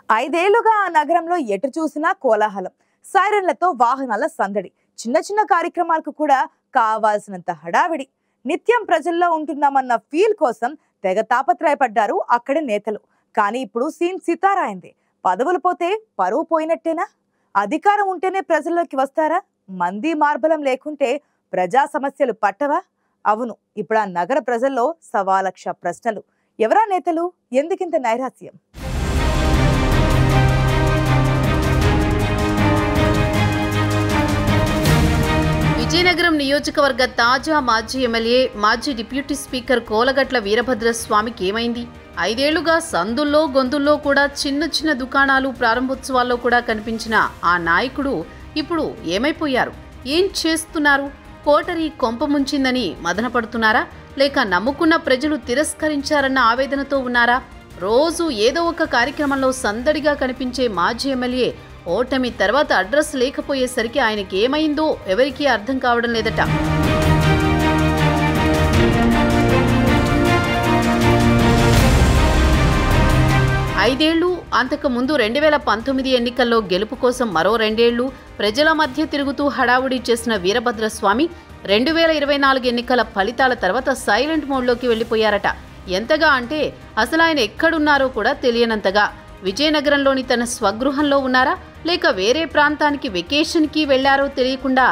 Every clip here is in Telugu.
ఐదేళ్లుగా ఆ నగరంలో ఎటు చూసినా కోలాహలం, సైరన్లతో వాహనాల సందడి, చిన్న చిన్న కార్యక్రమాలకు కూడా కావాల్సినంత హడావిడి. నిత్యం ప్రజల్లో ఉంటున్నామన్న ఫీల్ కోసం తెగ తాపత్రయపడ్డారు అక్కడి నేతలు. కానీ ఇప్పుడు సీన్ సితారాయింది. పదవులు పోతే పరువు పోయినట్టేనా? అధికారం ఉంటేనే ప్రజల్లోకి వస్తారా? మంది మార్బలం లేకుంటే ప్రజా సమస్యలు పట్టవా? అవును, ఇప్పుడు ఆ నగర ప్రజల్లో 1,00,000 ప్రశ్నలు. ఎవరా నేతలు? ఎందుకింత నైరాస్యం? విజయనగరం నియోజకవర్గ తాజా మాజీ ఎమ్మెల్యే, మాజీ డిప్యూటీ స్పీకర్ కోలగట్ల వీరభద్రస్వామికి ఏమైంది? 5 ఏళ్లుగా సందుల్లో గొంతుల్లో కూడా చిన్న చిన్న దుకాణాలు ప్రారంభోత్సవాల్లో కూడా కనిపించిన ఆ నాయకుడు ఇప్పుడు ఏమైపోయారు? ఏం చేస్తున్నారు? కోటరీ కొంప ముంచిందని మదనపడుతున్నారా? లేక నమ్ముకున్న ప్రజలు తిరస్కరించారన్న ఆవేదనతో ఉన్నారా? రోజు ఏదో ఒక కార్యక్రమంలో సందడిగా కనిపించే మాజీ ఎమ్మెల్యే ఓటమి తర్వాత అడ్రస్ లేకపోయేసరికి ఆయనకి ఏమైందో ఎవరికీ అర్థం కావడం లేదట. ఐదేళ్లు, అంతకు ముందు 2019 ఎన్నికల్లో గెలుపు కోసం మరో 2 ఏళ్లు ప్రజల మధ్య తిరుగుతూ హడావుడి చేసిన వీరభద్రస్వామి 2024 ఎన్నికల ఫలితాల తర్వాత సైలెంట్ మోడ్లోకి వెళ్లిపోయారట. ఎంతగా అంటే అసలు ఆయన ఎక్కడున్నారో కూడా తెలియనంతగా. విజయనగరంలోని తన స్వగృహంలో ఉన్నారా, లేక వేరే ప్రాంతానికి వెకేషన్కి వెళ్లారో తెలియకుండా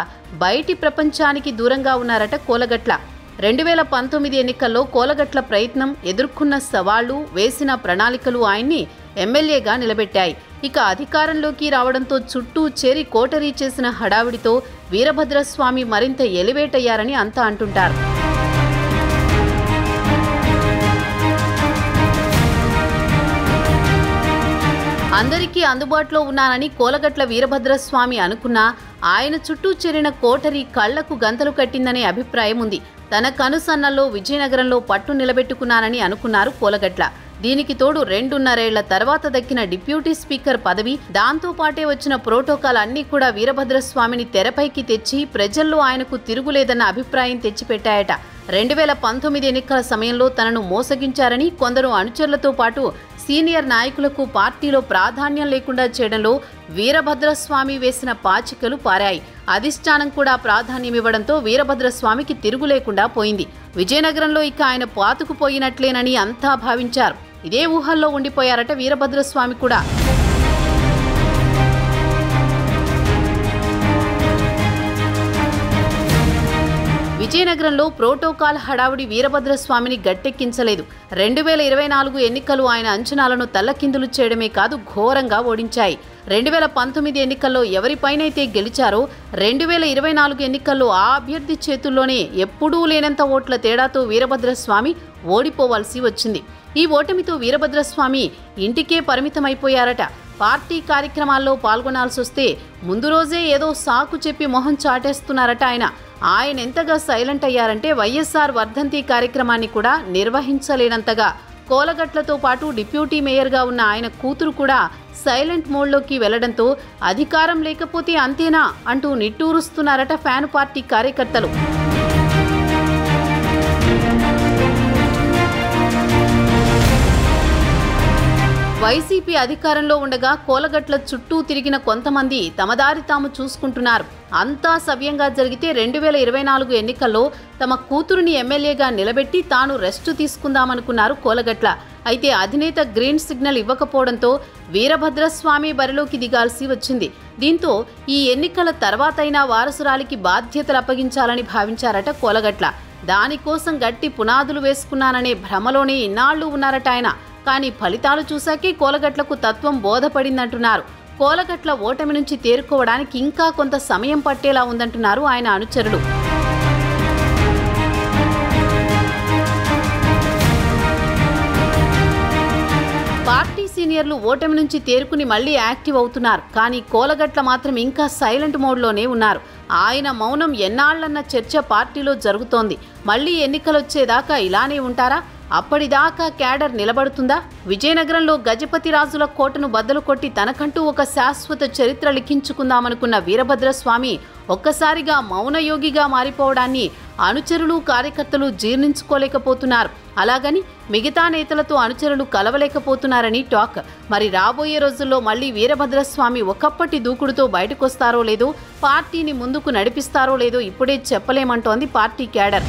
బయటి ప్రపంచానికి దూరంగా ఉన్నారట కోలగట్ల. 2019 ఎన్నికల్లో కోలగట్ల ప్రయత్నం, ఎదుర్కొన్న సవాళ్లు, వేసిన ప్రణాళికలు ఆయన్ని ఎమ్మెల్యేగా నిలబెట్టాయి. ఇక అధికారంలోకి రావడంతో చుట్టూ చేరి కోటరీ చేసిన హడావిడితో వీరభద్రస్వామి మరింత ఎలివేట్ అయ్యారని అంతా అంటుంటారు. అందరికీ అందుబాటులో ఉన్నానని కోలగట్ల వీరభద్రస్వామి అనుకున్నా ఆయన చుట్టూ చేరిన కోటరీ కళ్లకు గంతలు కట్టిందనే అభిప్రాయం ఉంది. తన కనుసన్నల్లో విజయనగరంలో పట్టు నిలబెట్టుకున్నానని అనుకున్నారు కోలగట్ల. దీనికి తోడు 2.5 ఏళ్ల తర్వాత దక్కిన డిప్యూటీ స్పీకర్ పదవి, దాంతో పాటే వచ్చిన ప్రోటోకాల్ అన్నీ కూడా వీరభద్రస్వామిని తెరపైకి తెచ్చి ప్రజల్లో ఆయనకు తిరుగులేదన్న అభిప్రాయం తెచ్చిపెట్టాయట. 2019 ఎన్నికల సమయంలో తనను మోసగించారని కొందరు అనుచరులతో పాటు సీనియర్ నాయకులకు పార్టీలో ప్రాధాన్యం లేకుండా చేయడంలో వీరభద్రస్వామి వేసిన పాచికలు పారాయి. అధిష్టానం కూడా ప్రాధాన్యమివ్వడంతో వీరభద్రస్వామికి తిరుగు లేకుండా పోయింది. విజయనగరంలో ఇక ఆయన పాతుకుపోయినట్లేనని అంతా భావించారు. ఇదే ఊహల్లో ఉండిపోయారట వీరభద్రస్వామి కూడా. విజయనగరంలో ప్రోటోకాల్ హడావుడి వీరభద్రస్వామిని గట్టెక్కించలేదు. 2024 ఎన్నికలు ఆయన అంచనాలను తల్లకిందులు చేయడమే కాదు, ఘోరంగా ఓడించాయి. 2019 ఎన్నికల్లో ఎవరిపైనైతే గెలిచారో 2024 ఎన్నికల్లో ఆ అభ్యర్థి చేతుల్లోనే ఎప్పుడూ లేనంత ఓట్ల తేడాతో వీరభద్రస్వామి ఓడిపోవాల్సి వచ్చింది. ఈ ఓటమితో వీరభద్రస్వామి ఇంటికే పరిమితమైపోయారట. పార్టీ కార్యక్రమాల్లో పాల్గొనాల్సొస్తే ముందు రోజే ఏదో సాకు చెప్పి మొహం చాటేస్తున్నారట ఆయన. ఆయన ఎంతగా సైలెంట్ అయ్యారంటే వైఎస్ఆర్ వర్ధంతి కార్యక్రమాన్ని కూడా నిర్వహించలేనంతగా. కోలగట్లతో పాటు డిప్యూటీ మేయర్గా ఉన్న ఆయన కూతురు కూడా సైలెంట్ మోడ్లోకి వెళ్లడంతో అధికారం లేకపోతే అంతేనా అంటూ నిట్టూరుస్తున్నారట ఫ్యాన్ పార్టీ కార్యకర్తలు. వైసీపీ అధికారంలో ఉండగా కోలగట్ల చుట్టూ తిరిగిన కొంతమంది తమ దారి తాము చూసుకుంటున్నారు. అంతా సవ్యంగా జరిగితే 2024 ఎన్నికల్లో తమ కూతురుని ఎమ్మెల్యేగా నిలబెట్టి తాను రెస్ట్ తీసుకుందామనుకున్నారు కోలగట్ల. అయితే అధినేత గ్రీన్ సిగ్నల్ ఇవ్వకపోవడంతో వీరభద్రస్వామి బరిలోకి దిగాల్సి వచ్చింది. దీంతో ఈ ఎన్నికల తర్వాతైనా వారసురాలికి బాధ్యతలు అప్పగించాలని భావించారట కోలగట్ల. దానికోసం గట్టి పునాదులు వేసుకున్నాననే భ్రమలోనే ఇన్నాళ్లు ఉన్నారట ఆయన. కానీ ఫలితాలు చూశాకే కోలగట్లకు తత్వం బోధపడిందంటున్నారు. కోలగట్ల ఓటమి నుంచి తేరుకోవడానికి ఇంకా కొంత సమయం పట్టేలా ఉందంటున్నారు ఆయన అనుచరులు. పార్టీ సీనియర్లు ఓటమి నుంచి తేరుకుని మళ్లీ యాక్టివ్ అవుతున్నారు. కానీ కోలగట్ల మాత్రం ఇంకా సైలెంట్ మోడ్లోనే ఉన్నారు. ఆయన మౌనం ఎన్నాళ్లన్న చర్చ పార్టీలో జరుగుతోంది. మళ్లీ ఎన్నికలొచ్చేదాకా ఇలానే ఉంటారా? అప్పటిదాకా క్యాడర్ నిలబడుతుందా? విజయనగరంలో గజపతి రాజుల కోటను బద్దలు కొట్టి తనకంటూ ఒక శాశ్వత చరిత్ర లిఖించుకుందామనుకున్న వీరభద్రస్వామి ఒక్కసారిగా మౌనయోగిగా మారిపోవడాన్ని అనుచరులు కార్యకర్తలు జీర్ణించుకోలేకపోతున్నారు. అలాగని మిగతా నేతలతో అనుచరులు కలవలేకపోతున్నారని టాక్. మరి రాబోయే రోజుల్లో మళ్ళీ వీరభద్రస్వామి ఒకప్పటి దూకుడుతో బయటకొస్తారో లేదో, పార్టీని ముందుకు నడిపిస్తారో లేదో ఇప్పుడే చెప్పలేమంటోంది పార్టీ క్యాడర్.